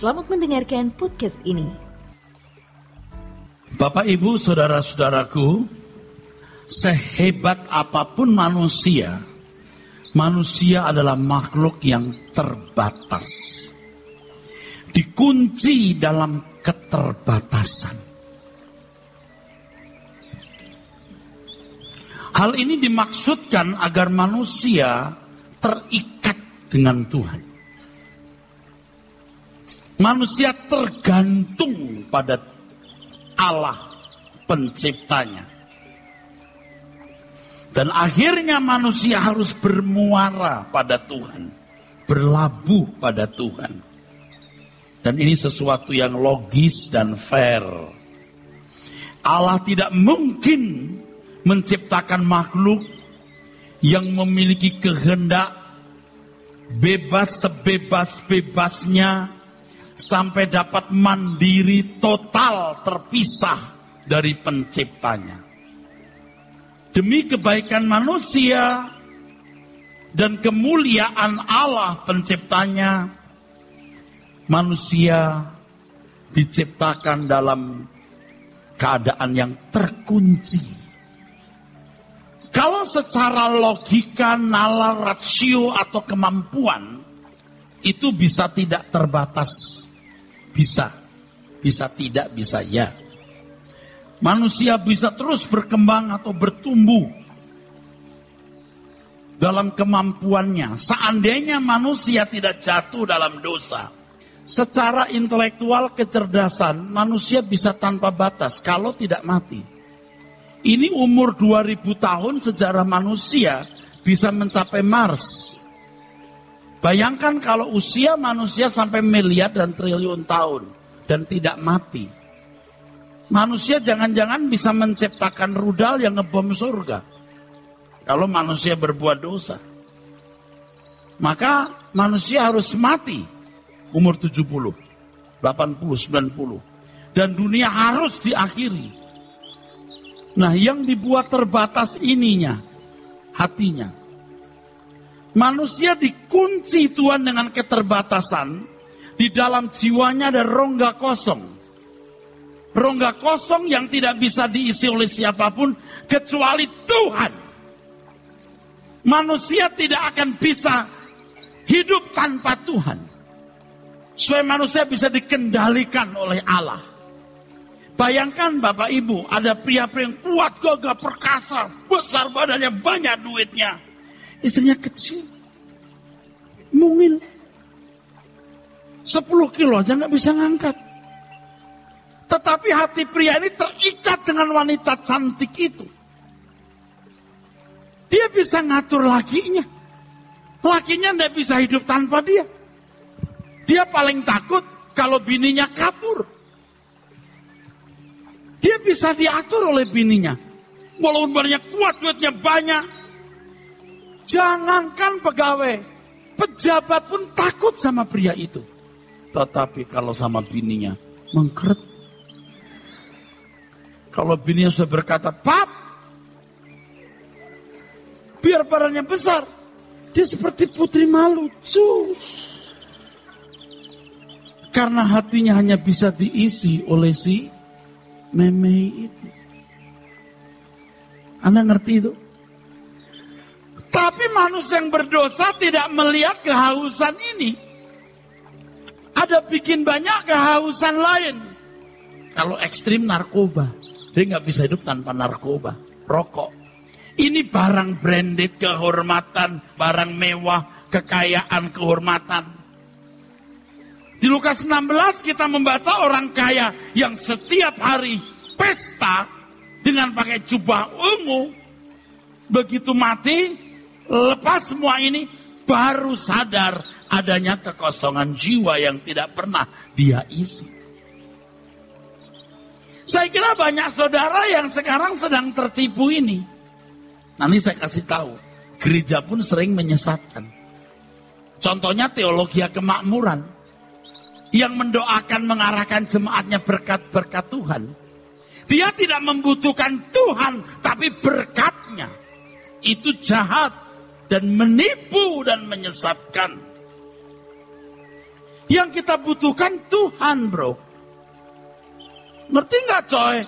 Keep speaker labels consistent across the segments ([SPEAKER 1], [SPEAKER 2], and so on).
[SPEAKER 1] Selamat mendengarkan podcast ini.
[SPEAKER 2] Bapak, Ibu, saudara-saudaraku, sehebat apapun manusia adalah makhluk yang terbatas. Dikunci dalam keterbatasan. Hal ini dimaksudkan agar manusia terikat dengan Tuhan. Manusia tergantung pada Allah penciptanya. Dan akhirnya manusia harus bermuara pada Tuhan. Berlabuh pada Tuhan. Dan ini sesuatu yang logis dan fair. Allah tidak mungkin menciptakan makhluk yang memiliki kehendak bebas sebebas-bebasnya sampai dapat mandiri total terpisah dari penciptanya. Demi kebaikan manusia dan kemuliaan Allah penciptanya, manusia diciptakan dalam keadaan yang terkunci. Kalau secara logika, nalar, rasio atau kemampuan itu bisa tidak terbatas. Bisa tidak, bisa ya. Manusia bisa terus berkembang atau bertumbuh dalam kemampuannya. Seandainya manusia tidak jatuh dalam dosa. Secara intelektual kecerdasan, manusia bisa tanpa batas kalau tidak mati. Ini umur 2000 tahun sejarah manusia bisa mencapai Mars. Bayangkan kalau usia manusia sampai miliar dan triliun tahun dan tidak mati. Manusia jangan-jangan bisa menciptakan rudal yang ngebom surga. Kalau manusia berbuat dosa. Maka manusia harus mati umur 70, 80, 90. Dan dunia harus diakhiri. Nah, yang dibuat terbatas ininya, hatinya. Manusia dikunci Tuhan dengan keterbatasan. Di dalam jiwanya ada rongga kosong. Rongga kosong yang tidak bisa diisi oleh siapapun kecuali Tuhan. Manusia tidak akan bisa hidup tanpa Tuhan. Supaya manusia bisa dikendalikan oleh Allah. Bayangkan Bapak Ibu, ada pria-pria yang kuat, gagah, perkasa, besar badannya, banyak duitnya. Istrinya kecil, mungil, 10 kilo aja nggak bisa ngangkat. Tetapi hati pria ini terikat dengan wanita cantik itu. Dia bisa ngatur lakinya. Lakinya nggak bisa hidup tanpa dia. Dia paling takut kalau bininya kabur. Dia bisa diatur oleh bininya. Walaupun badannya kuat, duitnya banyak. Jangankan pegawai, pejabat pun takut sama pria itu. Tetapi kalau sama bininya, mengkeret. Kalau bininya sudah berkata, "Pap, biar badannya besar." Dia seperti putri malu. Karena hatinya hanya bisa diisi oleh si meme itu. Anda ngerti itu? Tapi manusia yang berdosa tidak melihat kehausan ini. Ada bikin banyak kehausan lain. Kalau ekstrim narkoba. Dia nggak bisa hidup tanpa narkoba. Rokok. Ini barang branded kehormatan. Barang mewah, kekayaan, kehormatan. Di Lukas 16 kita membaca orang kaya yang setiap hari pesta dengan pakai jubah ungu. Begitu mati, lepas semua ini, baru sadar adanya kekosongan jiwa yang tidak pernah dia isi. Saya kira banyak saudara yang sekarang sedang tertipu ini. Nanti saya kasih tahu, gereja pun sering menyesatkan. Contohnya teologi kemakmuran, yang mendoakan mengarahkan jemaatnya berkat-berkat Tuhan. Dia tidak membutuhkan Tuhan, tapi berkatnya. Itu jahat dan menipu dan menyesatkan. Yang kita butuhkan Tuhan, bro. Ngerti nggak, coy?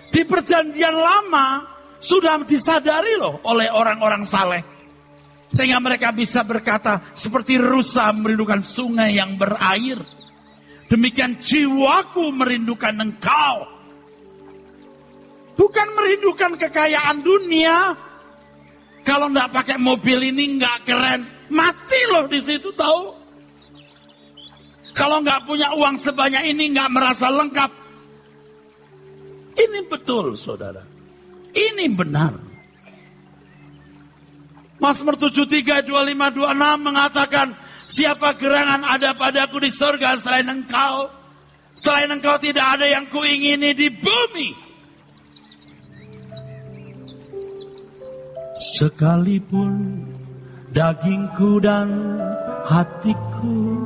[SPEAKER 2] Di perjanjian lama sudah disadari loh oleh orang-orang saleh. Sehingga mereka bisa berkata, seperti rusa merindukan sungai yang berair, demikian jiwaku merindukan engkau. Bukan merindukan kekayaan dunia. Kalau nggak pakai mobil ini nggak keren, mati loh di situ, tahu? Kalau nggak punya uang sebanyak ini nggak merasa lengkap. Ini betul, saudara. Ini benar. Mazmur 73, 25, 26 mengatakan, siapa gerangan ada padaku di surga selain engkau? Selain engkau tidak ada yang kuingini di bumi. Sekalipun dagingku dan hatiku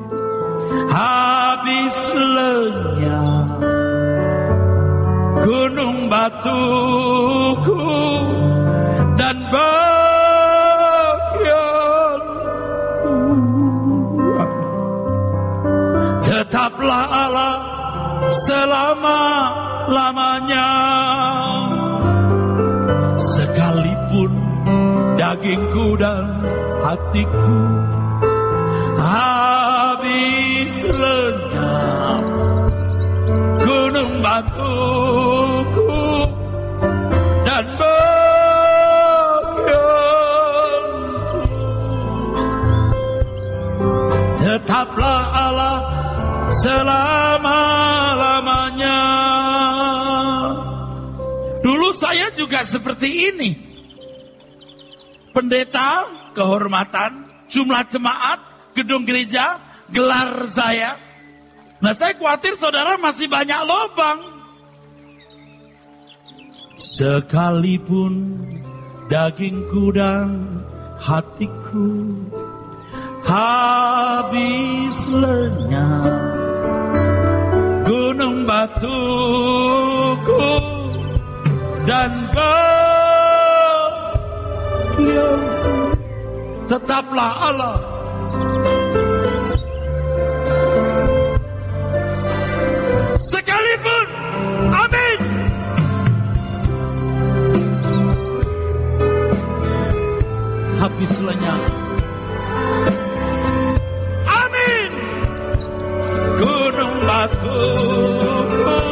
[SPEAKER 2] habis lenyap, gunung batuku dan bagianku, tetaplah Allah selama-lamanya. Sekalipun dagingku dan hatiku habis lenyap, gunung batuku dan bagianku, tetaplah Allah selama-lamanya. Dulu saya juga seperti ini. Pendeta, kehormatan, jumlah jemaat, gedung gereja, gelar saya. Nah, saya khawatir saudara masih banyak lubang. Sekalipun dagingku dan hatiku habis lenyap, gunung batuku dan bagianku, tetaplah Allah. Sekalipun, amin. Habis lenyap, amin. Gunung batuku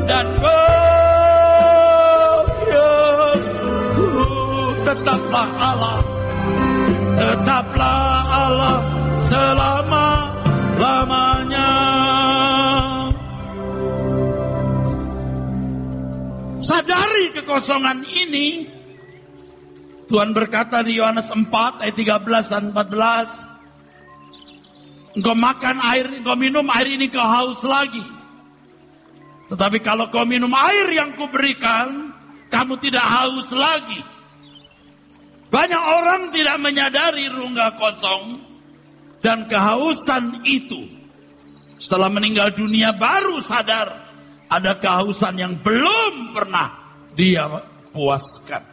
[SPEAKER 2] dan bagianku, tetaplah Allah. Tetaplah Allah selama-lamanya. Sadari kekosongan ini. Tuhan berkata di Yohanes 4 ayat 13 dan 14. Engkau makan air, engkau minum air ini kau haus lagi. Tetapi kalau kau minum air yang kuberikan, kamu tidak haus lagi. Banyak orang tidak menyadari rongga kosong dan kehausan itu. Setelah meninggal dunia baru sadar ada kehausan yang belum pernah dia puaskan.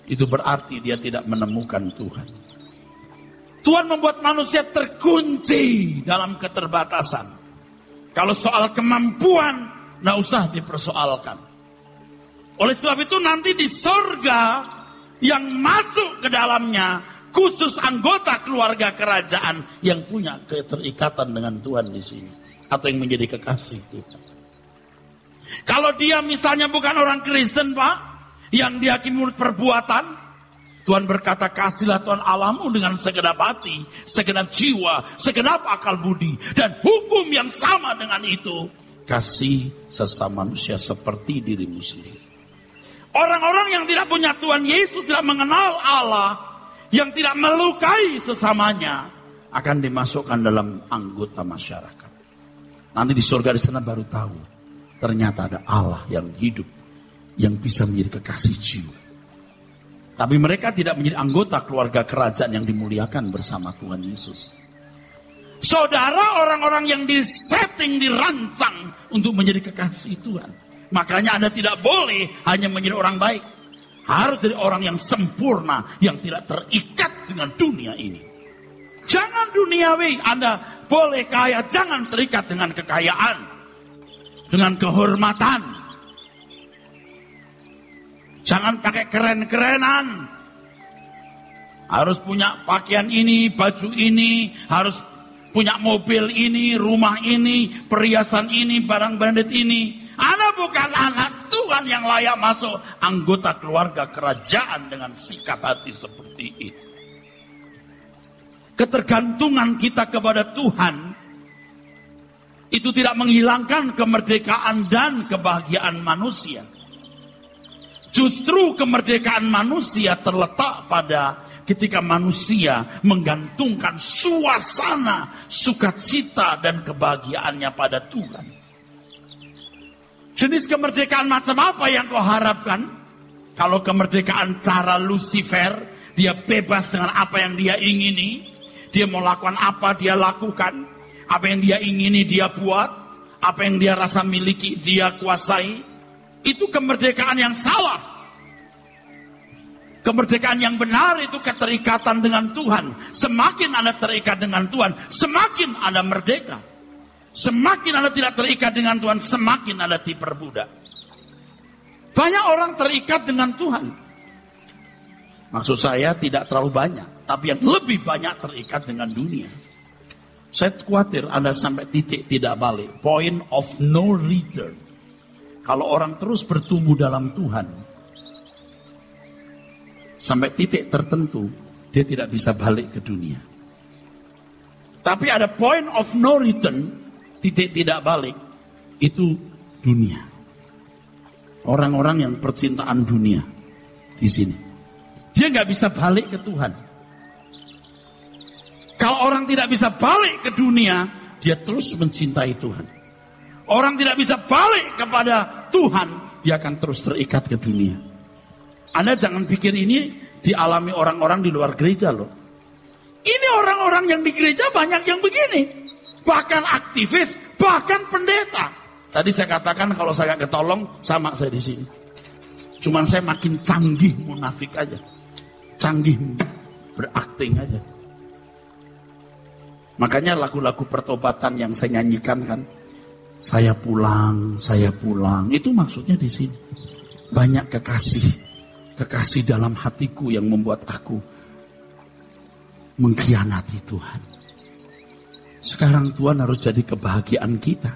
[SPEAKER 2] Itu berarti dia tidak menemukan Tuhan. Tuhan membuat manusia terkunci dalam keterbatasan. Kalau soal kemampuan, nggak usah dipersoalkan. Oleh sebab itu nanti di sorga, yang masuk ke dalamnya khusus anggota keluarga kerajaan yang punya keterikatan dengan Tuhan di sini atau yang menjadi kekasih Tuhan. Kalau dia misalnya bukan orang Kristen, Pak, yang dihakimi menurut perbuatan, Tuhan berkata, kasihlah Tuhan Allahmu dengan segenap hati, segenap jiwa, segenap akal budi, dan hukum yang sama dengan itu, kasih sesama manusia seperti dirimu sendiri. Orang-orang yang tidak punya Tuhan Yesus, tidak mengenal Allah, yang tidak melukai sesamanya, akan dimasukkan dalam anggota masyarakat. Nanti di surga di sana baru tahu, ternyata ada Allah yang hidup, yang bisa menjadi kekasih jiwa. Tapi mereka tidak menjadi anggota keluarga kerajaan yang dimuliakan bersama Tuhan Yesus. Saudara, orang-orang yang disetting, dirancang untuk menjadi kekasih Tuhan. Makanya Anda tidak boleh hanya menjadi orang baik. Harus jadi orang yang sempurna, yang tidak terikat dengan dunia ini. Jangan duniawi. Anda boleh kaya, jangan terikat dengan kekayaan, dengan kehormatan. Jangan pakai keren-kerenan. Harus punya pakaian ini, baju ini, harus punya mobil ini, rumah ini, perhiasan ini, barang branded ini. Anda bukan anak Tuhan yang layak masuk anggota keluarga kerajaan dengan sikap hati seperti itu. Ketergantungan kita kepada Tuhan itu tidak menghilangkan kemerdekaan dan kebahagiaan manusia. Justru kemerdekaan manusia terletak pada ketika manusia menggantungkan suasana sukacita dan kebahagiaannya pada Tuhan. Jenis kemerdekaan macam apa yang kau harapkan? Kalau kemerdekaan cara Lucifer, dia bebas dengan apa yang dia ingini. Dia mau lakukan apa, dia lakukan. Apa yang dia ingini, dia buat. Apa yang dia rasa miliki, dia kuasai. Itu kemerdekaan yang salah. Kemerdekaan yang benar itu keterikatan dengan Tuhan. Semakin Anda terikat dengan Tuhan, semakin Anda merdeka. Semakin Anda tidak terikat dengan Tuhan, semakin Anda diperbudak. Banyak orang terikat dengan Tuhan. Maksud saya tidak terlalu banyak, tapi yang lebih banyak terikat dengan dunia. Saya khawatir Anda sampai titik tidak balik. Point of no return. Kalau orang terus bertumbuh dalam Tuhan, sampai titik tertentu, dia tidak bisa balik ke dunia. Tapi ada point of no return, titik tidak balik, itu dunia. Orang-orang yang percintaan dunia di sini. Dia nggak bisa balik ke Tuhan. Kalau orang tidak bisa balik ke dunia, dia terus mencintai Tuhan. Orang tidak bisa balik kepada Tuhan, dia akan terus terikat ke dunia. Anda jangan pikir ini dialami orang-orang di luar gereja loh. Ini orang-orang yang di gereja banyak yang begini. Bahkan aktivis, bahkan pendeta. Tadi saya katakan kalau saya gak ketolong, sama saya di sini. Cuman saya makin canggih munafik aja. Canggih berakting aja. Makanya lagu-lagu pertobatan yang saya nyanyikan kan, saya pulang, itu maksudnya di sini. Banyak kekasih dalam hatiku yang membuat aku mengkhianati Tuhan. Sekarang Tuhan harus jadi kebahagiaan kita.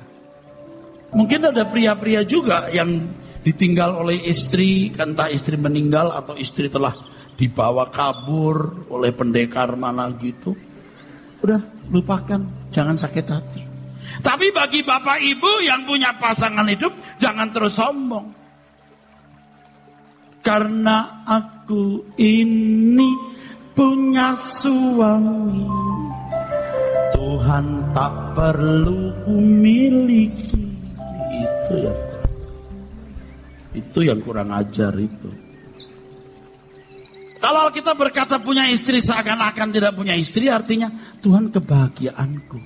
[SPEAKER 2] Mungkin ada pria-pria juga yang ditinggal oleh istri, entah istri meninggal atau istri telah dibawa kabur oleh pendekar mana gitu. Udah, lupakan, jangan sakit hati. Tapi bagi bapak ibu yang punya pasangan hidup, jangan terus sombong. Karena aku ini punya suami, Tuhan tak perlu kumiliki. Itu yang kurang ajar itu. Kalau kita berkata punya istri seakan-akan tidak punya istri, artinya Tuhan kebahagiaanku.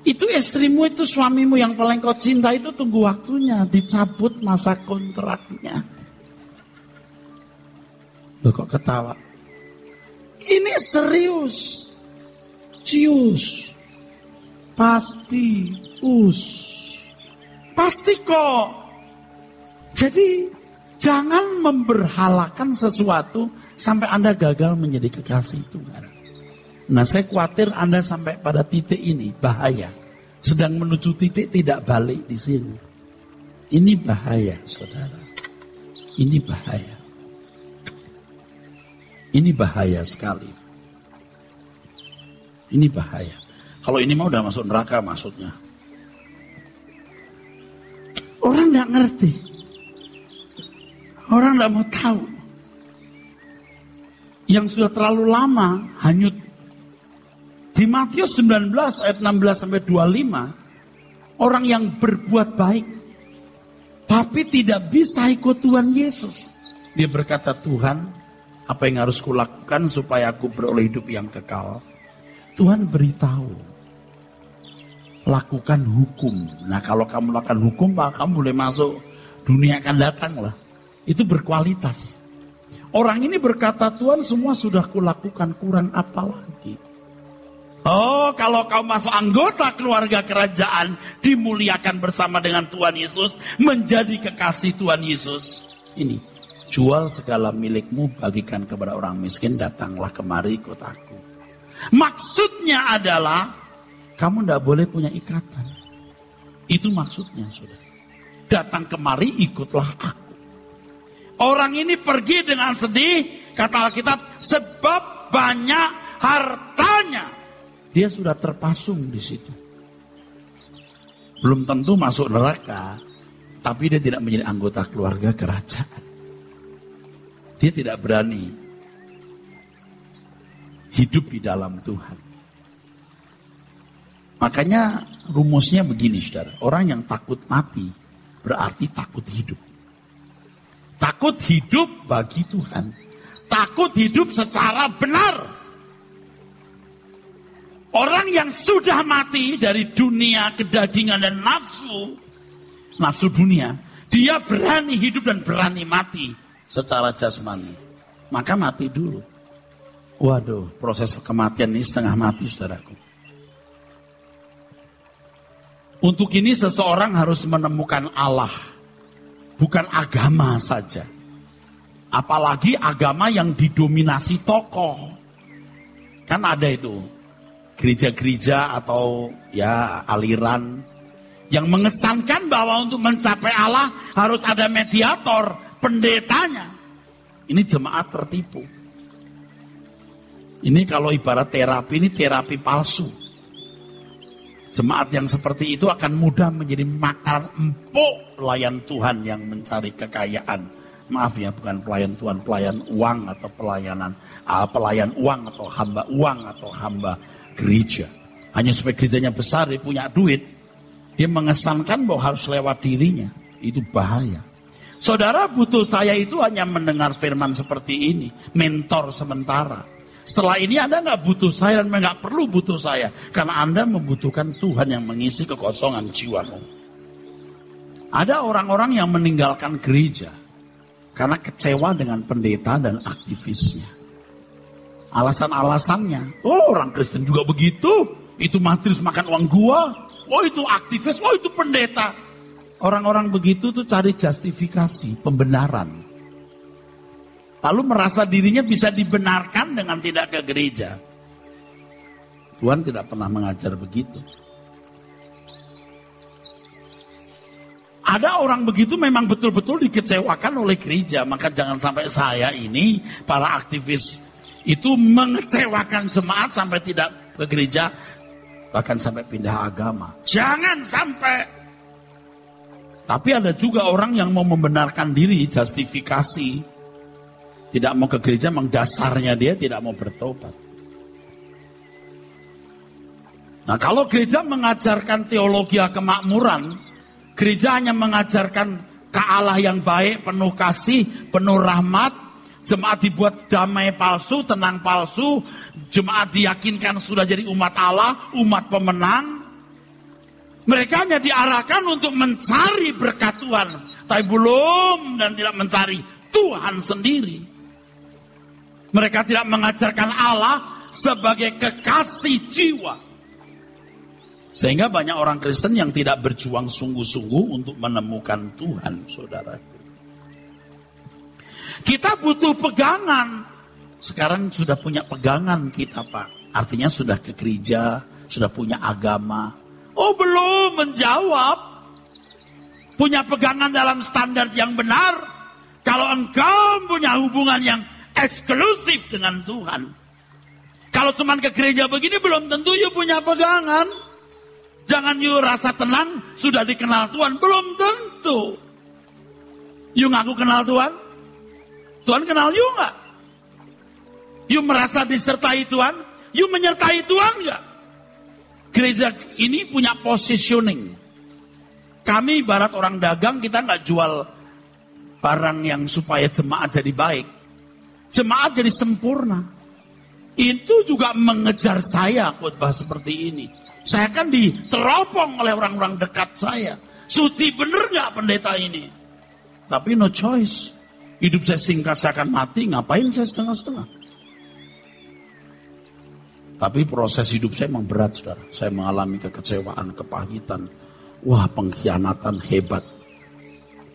[SPEAKER 2] Itu istrimu, itu suamimu yang paling kau cinta, itu tunggu waktunya, dicabut masa kontraknya. Loh kok ketawa? Ini serius. Cius. Pasti. Pasti kok. Jadi jangan memberhalakan sesuatu sampai Anda gagal menjadi kekasih Tuhan. Nah, saya khawatir Anda sampai pada titik ini, bahaya. Sedang menuju titik tidak balik di sini. Ini bahaya, saudara. Ini bahaya. Ini bahaya sekali. Ini bahaya. Kalau ini mau udah masuk neraka maksudnya. Orang nggak ngerti. Orang nggak mau tahu. Yang sudah terlalu lama hanyut. Di Matius 19 ayat 16-25, orang yang berbuat baik tapi tidak bisa ikut Tuhan Yesus. Dia berkata, Tuhan, apa yang harus kulakukan supaya aku beroleh hidup yang kekal? Tuhan beritahu, lakukan hukum. Nah, kalau kamu lakukan hukum, maka kamu boleh masuk dunia akan datang lah. Itu berkualitas. Orang ini berkata, Tuhan, semua sudah kulakukan, kurang apa lagi? Oh, kalau kau masuk anggota keluarga kerajaan, dimuliakan bersama dengan Tuhan Yesus, menjadi kekasih Tuhan Yesus. Ini, jual segala milikmu, bagikan kepada orang miskin, datanglah kemari ikut aku. Maksudnya adalah, kamu tidak boleh punya ikatan. Itu maksudnya, saudara. Datang kemari, ikutlah aku. Orang ini pergi dengan sedih, kata Alkitab, sebab banyak hartanya. Dia sudah terpasung di situ. Belum tentu masuk neraka, tapi dia tidak menjadi anggota keluarga kerajaan. Dia tidak berani hidup di dalam Tuhan. Makanya rumusnya begini, saudara. Orang yang takut mati berarti takut hidup. Takut hidup bagi Tuhan. Takut hidup secara benar. Orang yang sudah mati dari dunia kedagingan dan nafsu dunia, dia berani hidup dan berani mati secara jasmani. Maka mati dulu. Waduh, proses kematian ini setengah mati, saudaraku. Untuk ini seseorang harus menemukan Allah, bukan agama saja. Apalagi agama yang didominasi tokoh. Kan ada itu. Gereja-gereja atau ya aliran yang mengesankan bahwa untuk mencapai Allah harus ada mediator, pendetanya. Ini jemaat tertipu. Ini kalau ibarat terapi, ini terapi palsu. Jemaat yang seperti itu akan mudah menjadi makanan empuk pelayan Tuhan yang mencari kekayaan. Maaf ya, bukan pelayan Tuhan, pelayan uang atau pelayan uang atau hamba gereja. Hanya supaya gerejanya besar, dia punya duit. Dia mengesankan bahwa harus lewat dirinya. Itu bahaya. Saudara, butuh saya itu hanya mendengar firman seperti ini. Mentor sementara. Setelah ini Anda nggak butuh saya dan nggak perlu butuh saya. Karena Anda membutuhkan Tuhan yang mengisi kekosongan jiwamu. Ada orang-orang yang meninggalkan gereja. Karena kecewa dengan pendeta dan aktivisnya. Alasan-alasannya, oh orang Kristen juga begitu, itu majelis makan uang gua, oh itu aktivis, oh itu pendeta. Orang-orang begitu tuh cari justifikasi, pembenaran. Lalu merasa dirinya bisa dibenarkan dengan tidak ke gereja. Tuhan tidak pernah mengajar begitu. Ada orang begitu memang betul-betul dikecewakan oleh gereja, maka jangan sampai saya ini, para aktivis itu mengecewakan jemaat sampai tidak ke gereja, bahkan sampai pindah agama. Jangan sampai. Tapi ada juga orang yang mau membenarkan diri, justifikasi. Tidak mau ke gereja, memang dasarnya dia tidak mau bertobat. Nah, kalau gereja mengajarkan teologi kemakmuran, gereja hanya mengajarkan ke Allah yang baik, penuh kasih, penuh rahmat. Jemaat dibuat damai palsu, tenang palsu. Jemaat diyakinkan sudah jadi umat Allah, umat pemenang. Mereka hanya diarahkan untuk mencari berkat Tuhan. Tapi belum dan tidak mencari Tuhan sendiri. Mereka tidak mengajarkan Allah sebagai kekasih jiwa. Sehingga banyak orang Kristen yang tidak berjuang sungguh-sungguh untuk menemukan Tuhan, saudara. Kita butuh pegangan. Sekarang sudah punya pegangan kita, Pak. Artinya sudah ke gereja, sudah punya agama. Oh, belum menjawab. Punya pegangan dalam standar yang benar. Kalau engkau punya hubungan yang eksklusif dengan Tuhan. Kalau cuma ke gereja begini, belum tentu you punya pegangan. Jangan you rasa tenang, sudah dikenal Tuhan. Belum tentu. You ngaku kenal Tuhan? Tuhan kenal you nggak? You merasa disertai Tuhan? You menyertai Tuhan nggak? Gereja ini punya positioning. Kami ibarat orang dagang, kita nggak jual barang yang supaya jemaat jadi baik. Jemaat jadi sempurna. Itu juga mengejar saya khotbah seperti ini. Saya kan diteropong oleh orang-orang dekat saya. Suci bener nggak pendeta ini? Tapi no choice. Hidup saya singkat, saya akan mati. Ngapain saya setengah-setengah? Tapi proses hidup saya memang berat, saudara. Saya mengalami kekecewaan, kepahitan. Wah, pengkhianatan hebat.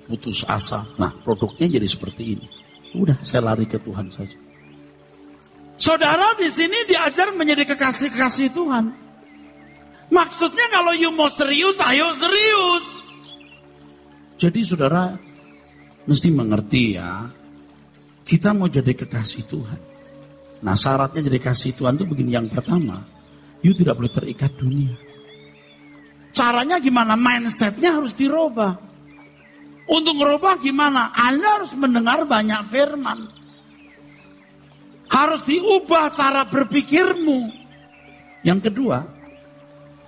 [SPEAKER 2] Putus asa. Nah, produknya jadi seperti ini. Udah, saya lari ke Tuhan saja. Saudara di sini diajar menjadi kekasih-kekasih Tuhan. Maksudnya kalau you mau serius, ayo serius. Jadi saudara mesti mengerti ya. Kita mau jadi kekasih Tuhan. Nah syaratnya jadi kasih Tuhan itu begini. Yang pertama, you tidak boleh terikat dunia. Caranya gimana? Mindsetnya harus dirubah. Untuk merubah gimana? Anda harus mendengar banyak firman. Harus diubah cara berpikirmu. Yang kedua,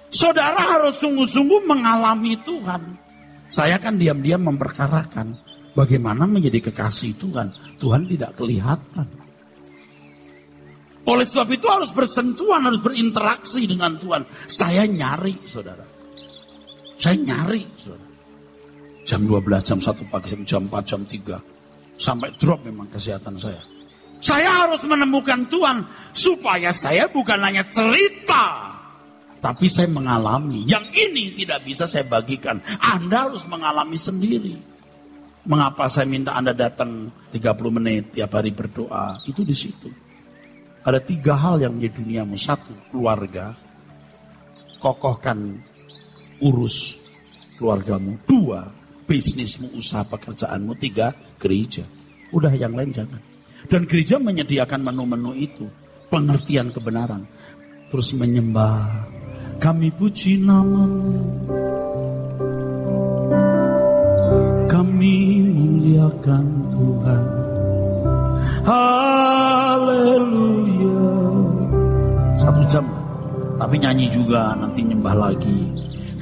[SPEAKER 2] saudara harus sungguh-sungguh mengalami Tuhan. Saya kan diam-diam memperkarakan bagaimana menjadi kekasih Tuhan. Tuhan tidak kelihatan. Oleh sebab itu harus bersentuhan, harus berinteraksi dengan Tuhan. Saya nyari, saudara. Saya nyari, saudara. Jam 12, jam 1 pagi, jam 4, jam 3. Sampai drop memang kesehatan saya. Saya harus menemukan Tuhan. Supaya saya bukan hanya cerita. Tapi saya mengalami. Yang ini tidak bisa saya bagikan. Anda harus mengalami sendiri. Mengapa saya minta Anda datang 30 menit tiap hari berdoa? Itu di situ. Ada 3 hal yang menjadi duniamu. 1, keluarga. Kokohkan, urus keluargamu. 2, bisnismu, usaha pekerjaanmu. 3, gereja. Udah yang lain jangan. Dan gereja menyediakan menu-menu itu. Pengertian kebenaran. Terus menyembah. Kami puji nama-Mu. Kami muliakan Tuhan. Haleluya. 1 jam. Tapi nyanyi juga, nanti nyembah lagi.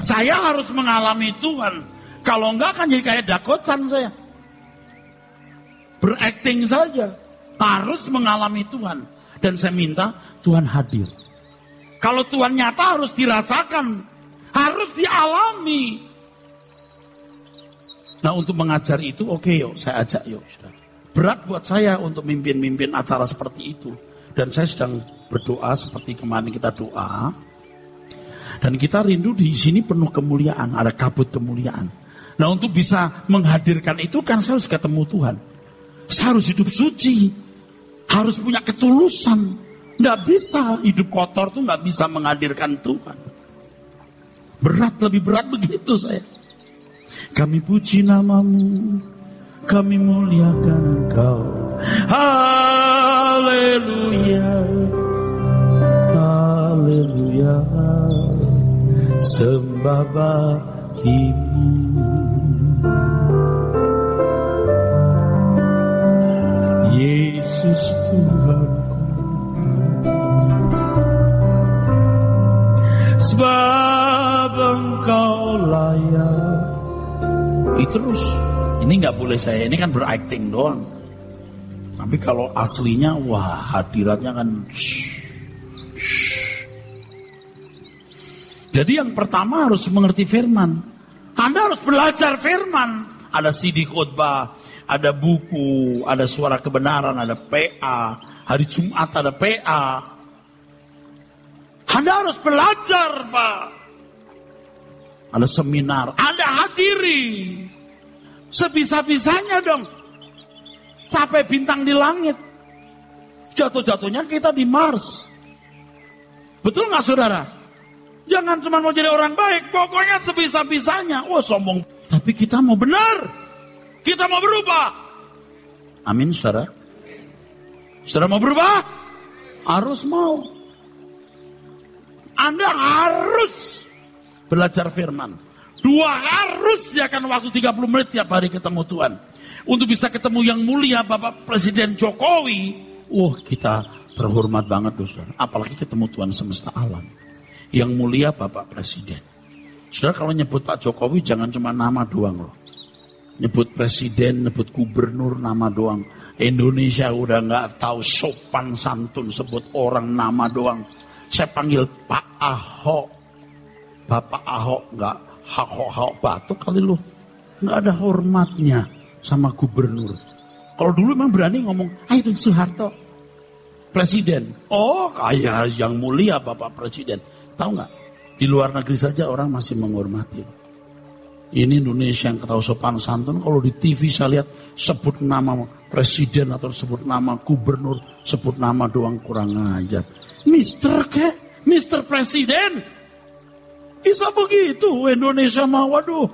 [SPEAKER 2] Saya harus mengalami Tuhan. Kalau enggak kan jadi kayak dakotan saya. Berakting saja. Harus mengalami Tuhan. Dan saya minta Tuhan hadir. Kalau Tuhan nyata harus dirasakan. Harus dialami. Nah untuk mengajar itu oke, yuk saya ajak yuk. Berat buat saya untuk mimpin acara seperti itu. Dan saya sedang berdoa seperti kemarin kita doa. Dan kita rindu di sini penuh kemuliaan. Ada kabut kemuliaan. Nah untuk bisa menghadirkan itu kan saya harus ketemu Tuhan. Saya harus hidup suci. Harus punya ketulusan. Nggak bisa hidup kotor tuh nggak bisa menghadirkan Tuhan. Berat, lebih berat begitu saya. Kami puji nama-Mu. Kami muliakan Engkau. Haleluya. Haleluya. Sembah bagi-Mu. Yesus Tuhanku. Sebab Engkau layak. Terus ini nggak boleh saya, ini kan berakting doang. Tapi kalau aslinya, wah hadiratnya kan. Jadi yang pertama harus mengerti firman. Anda harus belajar firman. Ada CD khotbah, ada buku, ada suara kebenaran, ada PA. Hari Jumat ada PA. Anda harus belajar, Pak. Ada seminar, Anda hadiri. Sebisa-bisanya dong. Capai bintang di langit. Jatuh-jatuhnya kita di Mars. Betul gak saudara? Jangan cuma mau jadi orang baik. Pokoknya sebisa-bisanya. Wah sombong. Tapi kita mau benar. Kita mau berubah. Amin saudara. Saudara mau berubah? Harus mau. Anda harus belajar firman. 2 harus diakan waktu 30 menit tiap hari ketemu Tuhan. Untuk bisa ketemu yang mulia Bapak Presiden Jokowi. Kita terhormat banget loh saudara. Apalagi ketemu Tuhan semesta alam. Yang mulia Bapak Presiden. Saudara kalau nyebut Pak Jokowi jangan cuma nama doang loh. Nyebut presiden, nyebut gubernur nama doang. Indonesia udah gak tahu sopan santun sebut orang nama doang. Saya panggil Pak Ahok. Bapak Ahok gak Ahok batuk kali lu. Gak ada hormatnya sama gubernur. Kalau dulu memang berani ngomong, ayo itu Soeharto. presiden. Oh, kayak yang mulia Bapak Presiden. Tahu nggak? Di luar negeri saja orang masih menghormati. Ini Indonesia yang ketahui sopan santun. Kalau di TV saya lihat sebut nama presiden atau sebut nama gubernur, sebut nama doang kurang ajar. Mister Presiden. Bisa begitu Indonesia mah, waduh.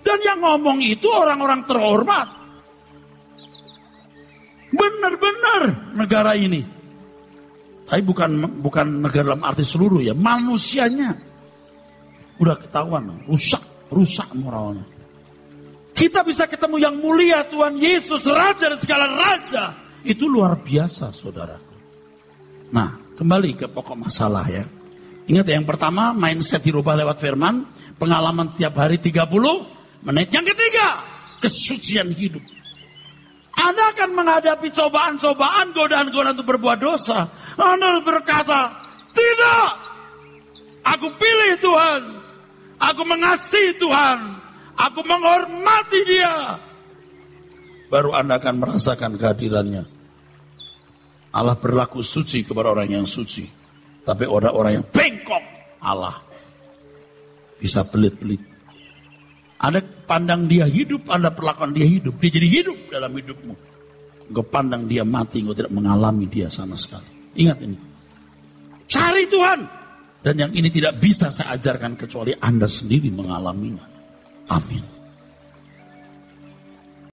[SPEAKER 2] Dan yang ngomong itu orang-orang terhormat. Benar-benar negara ini. Tapi bukan negara dalam arti seluruh ya, manusianya. Udah ketahuan, rusak moralnya. Kita bisa ketemu yang mulia Tuhan Yesus, Raja dan segala raja. Itu luar biasa, saudara. Nah, kembali ke pokok masalah ya. Ingat ya, yang pertama, mindset dirubah lewat firman. Pengalaman tiap hari 30 menit. Yang ketiga, kesucian hidup. Anda akan menghadapi cobaan-cobaan, godaan-godaan untuk berbuat dosa. Anda berkata, tidak. Aku pilih Tuhan. Aku mengasihi Tuhan. Aku menghormati Dia. Baru Anda akan merasakan kehadirannya. Allah berlaku suci kepada orang yang suci. Tapi orang-orang yang bengkok, Allah bisa belit-belit. Anda pandang dia hidup, Anda perlakukan dia hidup. Dia jadi hidup dalam hidupmu. Engkau pandang dia mati, engkau tidak mengalami dia sama sekali. Ingat ini. Cari Tuhan. Dan yang ini tidak bisa saya ajarkan kecuali Anda sendiri mengalaminya. Amin.